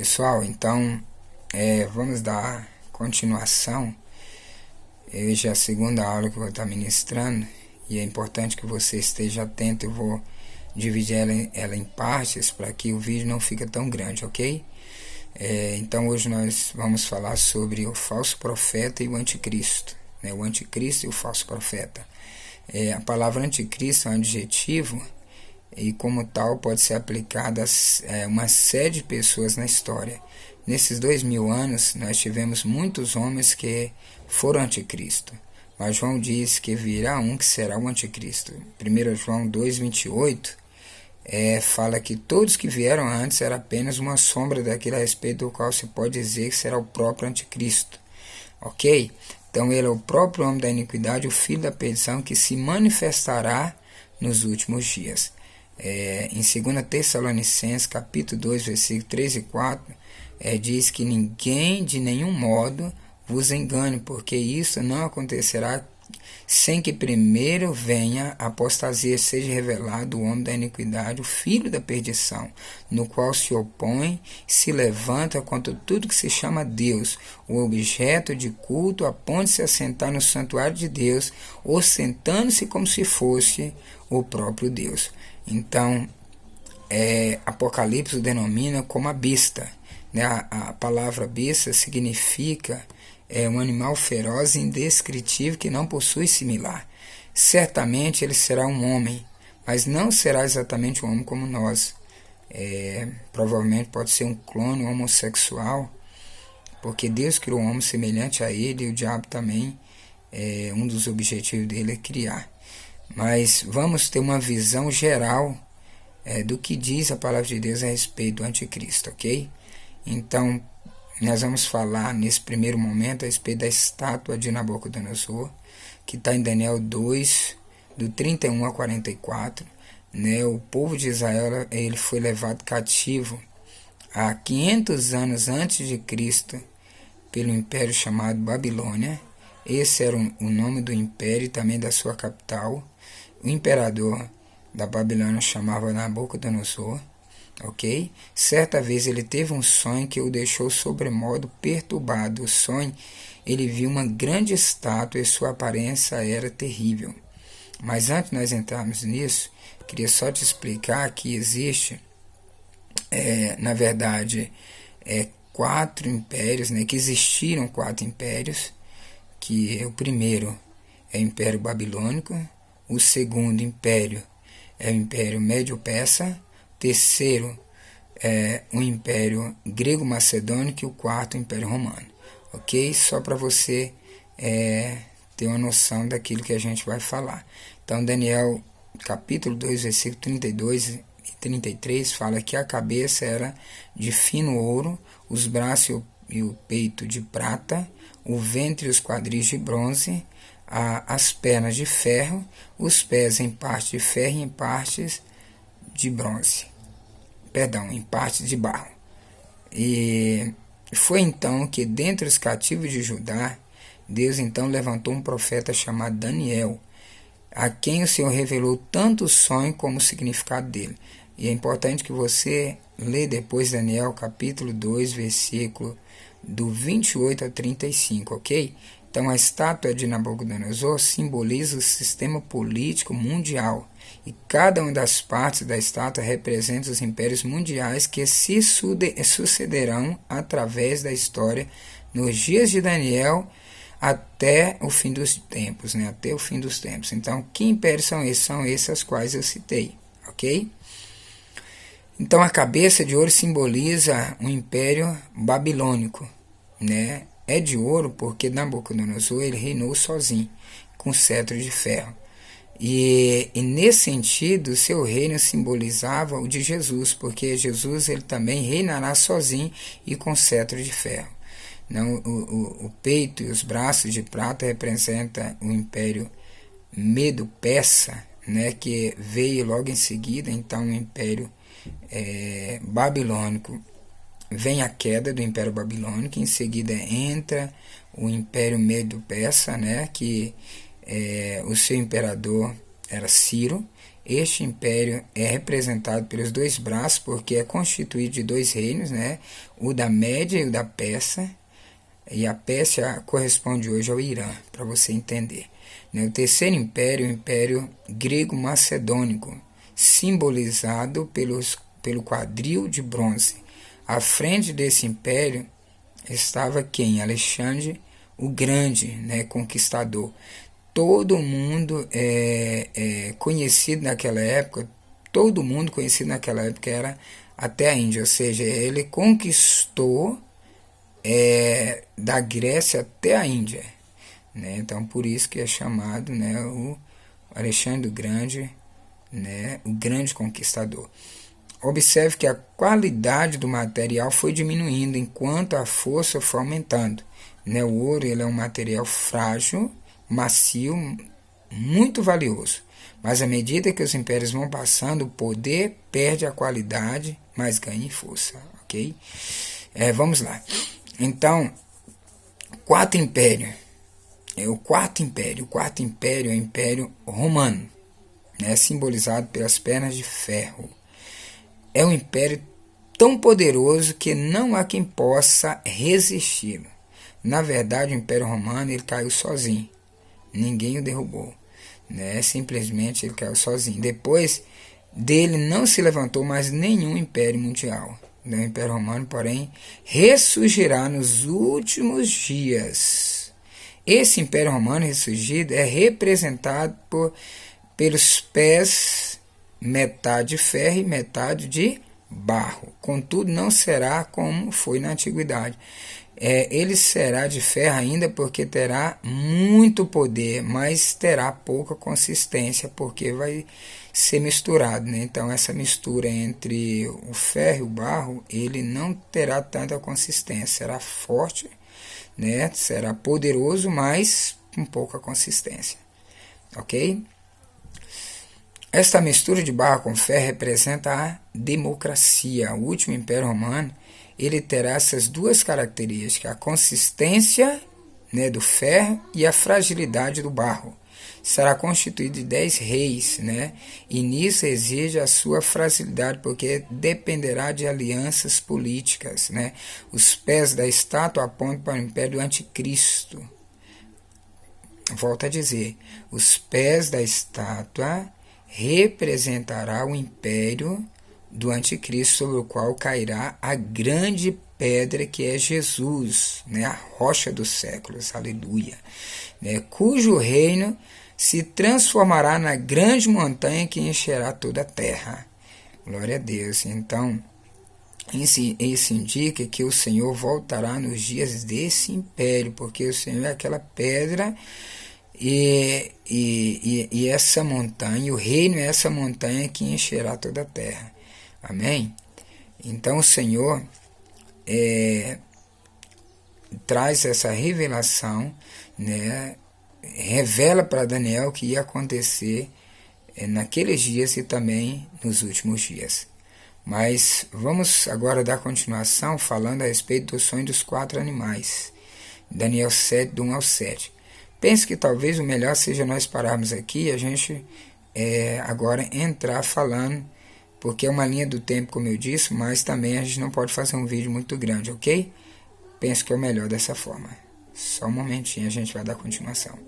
Pessoal, então vamos dar continuação. Hoje é a segunda aula que eu vou estar ministrando e é importante que você esteja atento. Eu vou dividir ela em partes para que o vídeo não fique tão grande, ok? Então hoje nós vamos falar sobre o falso profeta e o anticristo, né? O anticristo e o falso profeta. A palavra anticristo é um adjetivo e como tal pode ser aplicada a uma série de pessoas na história. Nesses 2000 anos nós tivemos muitos homens que foram anticristo, mas João diz que virá um que será o anticristo. 1 João 2,28 fala que todos que vieram antes era apenas uma sombra daquele a respeito do qual se pode dizer que será o próprio anticristo, ok? Então ele é o próprio homem da iniquidade, o filho da perdição, que se manifestará nos últimos dias. Em 2 Tessalonicenses, capítulo 2, versículos 3 e 4, diz que ninguém de nenhum modo vos engane, porque isso não acontecerá sem que primeiro venha a apostasia, seja revelado o homem da iniquidade, o filho da perdição, no qual se opõe, se levanta contra tudo que se chama Deus, o objeto de culto, a ponto de se assentar no santuário de Deus, ostentando-se como se fosse o próprio Deus. Então, Apocalipse o denomina como a besta, né? A palavra besta significa um animal feroz e indescritível que não possui similar. Certamente ele será um homem, mas não será exatamente um homem como nós. Provavelmente pode ser um clone homossexual, porque Deus criou um homem semelhante a ele e o diabo também, um dos objetivos dele é criar. Mas vamos ter uma visão geral do que diz a palavra de Deus a respeito do anticristo, ok? Então, nós vamos falar nesse primeiro momento a respeito da estátua de Nabucodonosor, que está em Daniel 2, do 31 a 44. Né? O povo de Israel ele foi levado cativo há 500 anos antes de Cristo pelo império chamado Babilônia. Esse era o nome do império e também da sua capital. O imperador da Babilônia chamava Nabucodonosor. Ok? Certa vez ele teve um sonho que o deixou sobremodo perturbado. O sonho, ele viu uma grande estátua e sua aparência era terrível. Mas antes de nós entrarmos nisso, queria só te explicar que existe, na verdade, 4 impérios, né? Que existiram 4 impérios, que o primeiro é o Império Babilônico, o segundo império é o Império Médio-Persa, terceiro é o Império Grego-Macedônico e o quarto o Império Romano, ok? Só para você ter uma noção daquilo que a gente vai falar. Então Daniel capítulo 2, versículo 32 e 33 fala que a cabeça era de fino ouro, os braços e o peito de prata, o ventre e os quadris de bronze, as pernas de ferro, os pés em parte de ferro e em partes de bronze. Em partes de barro. E foi então que dentre os cativos de Judá, Deus então levantou um profeta chamado Daniel, a quem o Senhor revelou tanto o sonho como o significado dele. E é importante que você lê depois Daniel capítulo 2, versículo do 28 a 35, ok? Então a estátua de Nabucodonosor simboliza o sistema político mundial e cada uma das partes da estátua representa os impérios mundiais que se sucederão através da história nos dias de Daniel até o fim dos tempos, né? Até o fim dos tempos. Então, que impérios são esses? São esses as quais eu citei, ok? Então, a cabeça de ouro simboliza o império babilônico, né? É de ouro porque Nabucodonosor ele reinou sozinho, com cetro de ferro. E nesse sentido, seu reino simbolizava o de Jesus, porque Jesus ele também reinará sozinho e com cetro de ferro. Não, o peito e os braços de prata representam o império Medo-Persa, né, que veio logo em seguida. Então o império babilônico vem a queda do Império Babilônico, em seguida entra o Império Medo-Persa, né, que o seu imperador era Ciro. Este império é representado pelos dois braços, porque é constituído de dois reinos, né? O da Média e o da Pérsia. E a Pérsia corresponde hoje ao Irã, para você entender. O terceiro império é o Império Grego-Macedônico, simbolizado pelo quadril de bronze. À frente desse império estava quem? Alexandre o Grande, né, conquistador. Todo mundo conhecido naquela época, todo mundo conhecido naquela época era até a Índia, ou seja, ele conquistou da Grécia até a Índia, né? Então por isso que é chamado, né, o Alexandre o Grande, né, o grande conquistador. Observe que a qualidade do material foi diminuindo enquanto a força foi aumentando, né? O ouro ele é um material frágil, macio, muito valioso, mas à medida que os impérios vão passando, o poder perde a qualidade, mas ganha em força, ok? Vamos lá. Então, quarto império. O quarto império é o Império Romano, né, simbolizado pelas pernas de ferro. É um império tão poderoso que não há quem possa resisti-lo. Na verdade, o Império Romano ele caiu sozinho. Ninguém o derrubou, né? Simplesmente ele caiu sozinho. Depois dele não se levantou mais nenhum império mundial. O Império Romano, porém, ressurgirá nos últimos dias. Esse Império Romano ressurgido é representado pelos pés, metade de ferro e metade de barro. Contudo, não será como foi na antiguidade. Ele será de ferro ainda porque terá muito poder, mas terá pouca consistência porque vai ser misturado, né? Então essa mistura entre o ferro e o barro, ele não terá tanta consistência, será forte, né? Será poderoso, mas com pouca consistência, ok? Esta mistura de barro com ferro representa a democracia. O último Império Romano ele terá essas duas características, a consistência, né, do ferro e a fragilidade do barro. Será constituído de 10 reis, né, e nisso exige a sua fragilidade, porque dependerá de alianças políticas. Né. Os pés da estátua apontam para o império do anticristo. Volto a dizer, os pés da estátua representará o império do anticristo, sobre o qual cairá a grande pedra que é Jesus, né, a rocha dos séculos, aleluia, né, cujo reino se transformará na grande montanha que encherá toda a terra. Glória a Deus. Então, isso indica que o Senhor voltará nos dias desse império, porque o Senhor é aquela pedra e essa montanha, o reino é essa montanha que encherá toda a terra. Amém? Então o Senhor traz essa revelação, né? Revela para Daniel o que ia acontecer naqueles dias e também nos últimos dias. Mas vamos agora dar continuação falando a respeito do sonho dos 4 animais. Daniel 7, do 1 ao 7. Penso que talvez o melhor seja nós pararmos aqui e a gente agora entrar falando, porque é uma linha do tempo, como eu disse, mas também a gente não pode fazer um vídeo muito grande, ok? Penso que é o melhor dessa forma. Só um momentinho, a gente vai dar continuação.